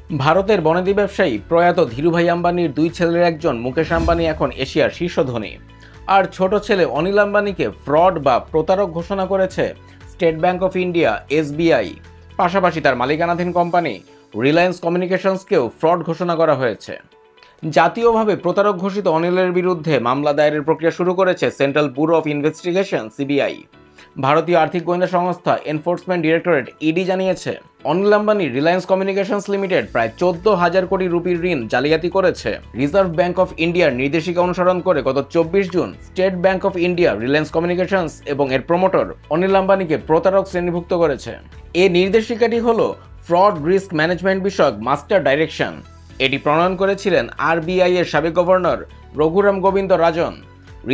ভারতের বনেদি ব্যবসায়ী প্রয়াত ধীরুভাই আম্বানির দুই ছেলের একজন মুকেশ আম্বানি এখন এশিয়ার শীর্ষ ধনী। আর ছোট ছেলে অনিল আম্বানিকে ফ্রড বা প্রতারক ঘোষণা করেছে state bank of India SBI. পাশাপাশি তার মালিকানাধীন কোম্পানি রিলায়েন্স কমিউনিকেশনসকেও ফ্রড ঘোষণা করা হয়েছে। জাতীয়ভাবে প্রতারক ঘোষিত অনিলের বিরুদ্ধে মামলা দায়েরের প্রক্রিয়া শুরু করেছে central bureau of investigation CBI. ভারতীয় আর্থিক গোয়েন্দা সংস্থা এনফোর্সমেন্ট ডিরেক্টরেট ইডি জানিয়েছে, অনিল আম্বানি রিলায়েন্স কমিউনিকেশনস লিমিটেড প্রায় 14,000 কোটি রুপির ঋণ জালিয়াতি করেছে। রিজার্ভ ব্যাংক অফ ইন্ডিয়ার নির্দেশিকা অনুসরণ করে গত 24 June state bank of India Reliance communications এবং এর প্রমোটর অনিল আম্বানিকে প্রতারক শ্রেণীভুক্ত করেছে। এই নির্দেশিকাটি হল ফ্রড রিস্ক ম্যানেজমেন্ট বিষয়ক মাস্টার ডাইরেকশন। এটি প্রণয়ন করেছিলেন আরবিআই এর সাবেক গভর্নর রঘুরাম গোবিন্দ রাজন।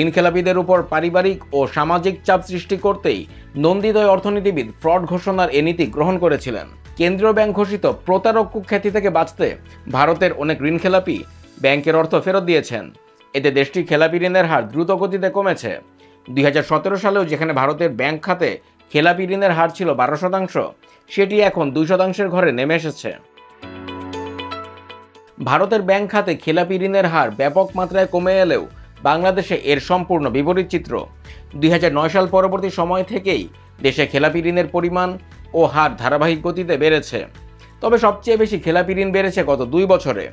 ঋণখেলাপিদের উপর পারিবারিক ও সামাজিক চাপ সৃষ্টি করতেই নন্দিদয় অর্থনীতিবিদ ফ্রড ঘোষণার এ নীতি গ্রহণ করেছিলেন। কেন্দ্রীয় ব্যাংক ঘোষিত প্রতারক কুখ্যাতি থেকে বাঁচতে ভারতের অনেক ঋণখেলাপি ব্যাংকের অর্থ ফেরত দিয়েছেন। এতে দেশটির খেলাপি ঋণের হার দ্রুত গতিতে কমেছে। 2017 সালেও যেখানে ভারতের ব্যাংক খাতে খেলাপি ঋণের হার ছিল 12%, সেটি এখন 2% ঘরে নেমে এসেছে। ভারতের ব্যাংক খাতে খেলাপি ঋণের হার ব্যাপক মাত্রায় কমে এলেও বাংলাদেশে এর সম্পূর্ণ বিপরীত চিত্র। 2009 সাল পরবর্তী সময় থেকেই দেশে খেলাপি ঋণের পরিমাণ ও হার ধারাবাহিক গতিতে বেড়েছে। তবে সবচেয়ে বেশি খেলাপি ঋণ বেড়েছে গত 2 বছরে।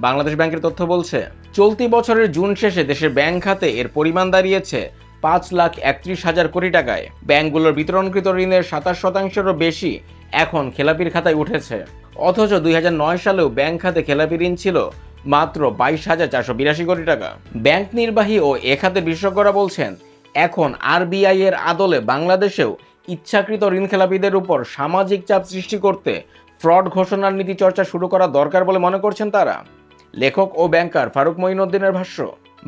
বাংলাদেশ ব্যাংকের তথ্য বলছে, চলতি বছরের জুন শেষে দেশের ব্যাংক খাতে এর পরিমাণ দাঁড়িয়েছে 5,31,000 কোটি টাকায়। ব্যাংকগুলোর বিতরণকৃত ঋণের 27%-এরও বেশি এখন খেলাপির খাতায় উঠেছে। অথচ 2009 সালেও ব্যাংক খাতে খেলাপি ঋণ ছিল মাত্র 22,482 কোটি টাকা। ব্যাংক নির্বাহী ও এ খাতের বিশেষজ্ঞরা বলছেন, এখন আরবিআই এর আদলে বাংলাদেশেও ইচ্ছাকৃত ঋণখেলাপিদের উপর সামাজিক চাপ সৃষ্টি করতে ফ্রড ঘোষণার নীতি চর্চা শুরু করা দরকার বলে মনে করছেন তারা। লেখক ও ব্যাংকার ফারুক মঈনুদ্দিনের ভাষ্য,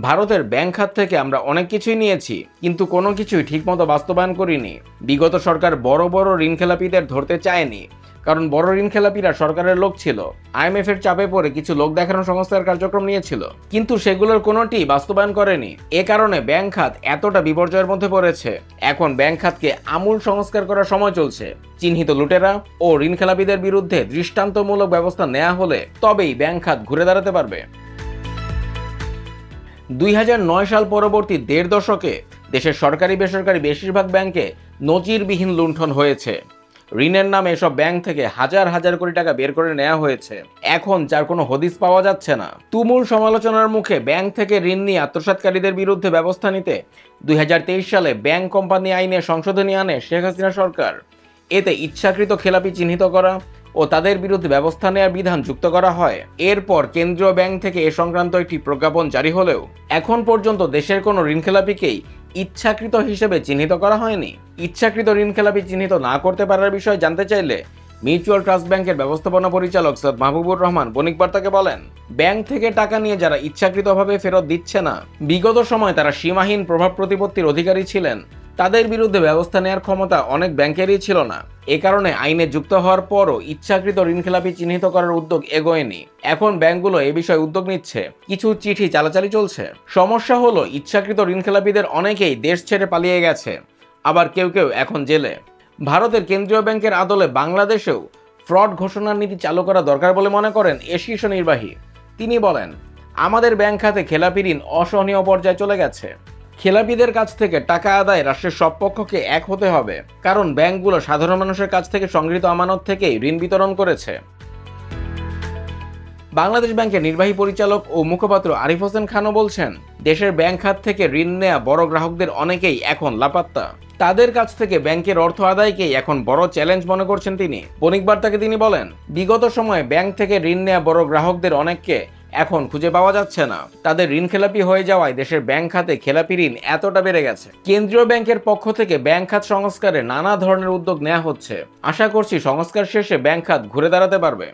ভারতের ব্যাংক খাত থেকে আমরা অনেক কিছুই নিয়েছি, কিন্তু কোনো কিছুই ঠিকমতো বাস্তবায়ন করিনি। বিগত সরকার বড় বড় ঋণখেলাপিদের ধরতে চায়নি, কারণ বড় ঋণখেলাপিরা সরকারের লোক ছিল। আইএমএফ এর চাপে পড়ে কিছু লোক দেখানো সংস্থার কার্যক্রম নিয়েছিল, কিন্তু সেগুলোর কোনোটি বাস্তবায়ন করেনি। এ কারণে ব্যাংক খাত এতটা বিপর্যয়ের মধ্যে পড়েছে। এখন ব্যাংক খাতকে আমূল সংস্কার করার সময় চলছে। চিহ্নিত লুটেরা ও ঋণখেলাপিদের বিরুদ্ধে দৃষ্টান্তমূলক ব্যবস্থা নেওয়া হলে তবেই ব্যাংক খাত ঘুরে দাঁড়াতে পারবে। 2009 সাল পরবর্তী 1.5 দশকে দেশের সরকারি বেসরকারি বেশিরভাগ ব্যাংকে নজিরবিহীন লুণ্ঠন হয়েছে। ঋণের নামে এসব ব্যাংক থেকে হাজার হাজার কোটি টাকা বের করে নেওয়া হয়েছে। এখন যার কোনো হদিস পাওয়া যাচ্ছে না। তুমুল সমালোচনার মুখে ব্যাংক থেকে ঋণ নিয়ে আত্মসাৎকারীদের বিরুদ্ধে ব্যবস্থা নিতে 2023 সালে ব্যাংক কোম্পানি আইনে সংশোধনী আনে শেখ হাসিনা সরকার। এতে ইচ্ছাকৃত খেলাপি চিহ্নিত করা ও তাদের বিরুদ্ধে ব্যবস্থা নেওয়ার বিধান যুক্ত করা হয়। এরপর কেন্দ্রীয় ব্যাংক থেকে এ সংক্রান্ত একটি প্রজ্ঞাপন জারি হলেও এখন পর্যন্ত দেশের কোনো ঋণখেলাপিকেই ইচ্ছাকৃত হিসেবে চিহ্নিত করা হয়নি। ইচ্ছাকৃত ঋণখেলাপি চিহ্নিত না করতে পারার বিষয়ে জানতে চাইলে মিউচুয়াল ট্রাস্ট ব্যাংকের ব্যবস্থাপনা পরিচালক সৈয়দ মাহবুবুর রহমান বণিক বার্তাকে বলেন, ব্যাংক থেকে টাকা নিয়ে যারা ইচ্ছাকৃতভাবে ফেরত দিচ্ছে না, বিগত সময় তারা সীমাহীন প্রভাব প্রতিপত্তির অধিকারী ছিলেন। তাদের বিরুদ্ধে ব্যবস্থা নেওয়ার ক্ষমতা অনেক ব্যাংকেরই ছিল না। এ কারণে আইনে যুক্ত হওয়ার পরও ইচ্ছাকৃত ঋণখেলাপি চিহ্নিত করার উদ্যোগ এগোয়নি। এখন ব্যাংকগুলো এ বিষয়ে উদ্যোগ নিচ্ছে, কিছু চিঠি চালাচালি চলছে। সমস্যা হলো, ইচ্ছাকৃত ঋণখেলাপিদের অনেকেই দেশ ছেড়ে পালিয়ে গেছে, আবার কেউ কেউ এখন জেলে। ভারতের কেন্দ্রীয় ব্যাংকের আদলে বাংলাদেশেও ফ্রড ঘোষণার নীতি চালু করা দরকার বলে মনে করেন এ শীর্ষ নির্বাহী। তিনি বলেন, আমাদের ব্যাংক খাতে খেলাপি ঋণ অসহনীয় পর্যায়ে চলে গেছে। খেলাপিদের কাছ থেকে টাকা আদায় রাষ্ট্রের সব পক্ষকে এক হতে হবে, কারণ ব্যাংকগুলো সাধারণ মানুষের কাছ থেকে সংগৃহীত আমানত থেকেই ঋণ বিতরণ করেছে। বাংলাদেশ ব্যাংকের নির্বাহী পরিচালক ও মুখপাত্র আরিফ হোসেন খানও বলছেন, দেশের ব্যাংক খাত থেকে ঋণ নেয়া বড় গ্রাহকদের অনেকেই এখন লাপাত্তা। তাদের কাছ থেকে ব্যাংকের অর্থ আদায়কেই এখন বড় চ্যালেঞ্জ মনে করছেন তিনি। বণিক বার্তাকে তিনি বলেন, বিগত সময়ে ব্যাংক থেকে ঋণ নেয়া বড় গ্রাহকদের অনেককে এখন খুঁজে পাওয়া যাচ্ছে না। তাদের ঋণ খেলাপি হয়ে যাওয়ায় দেশের ব্যাংক খাতে খেলাপি ঋণ এতটা বেড়ে গেছে। কেন্দ্রীয় ব্যাংকের পক্ষ থেকে ব্যাংক খাত সংস্কারে নানা ধরনের উদ্যোগ নেওয়া হচ্ছে। আশা করছি সংস্কার শেষে ব্যাংক খাত ঘুরে দাঁড়াতে পারবে।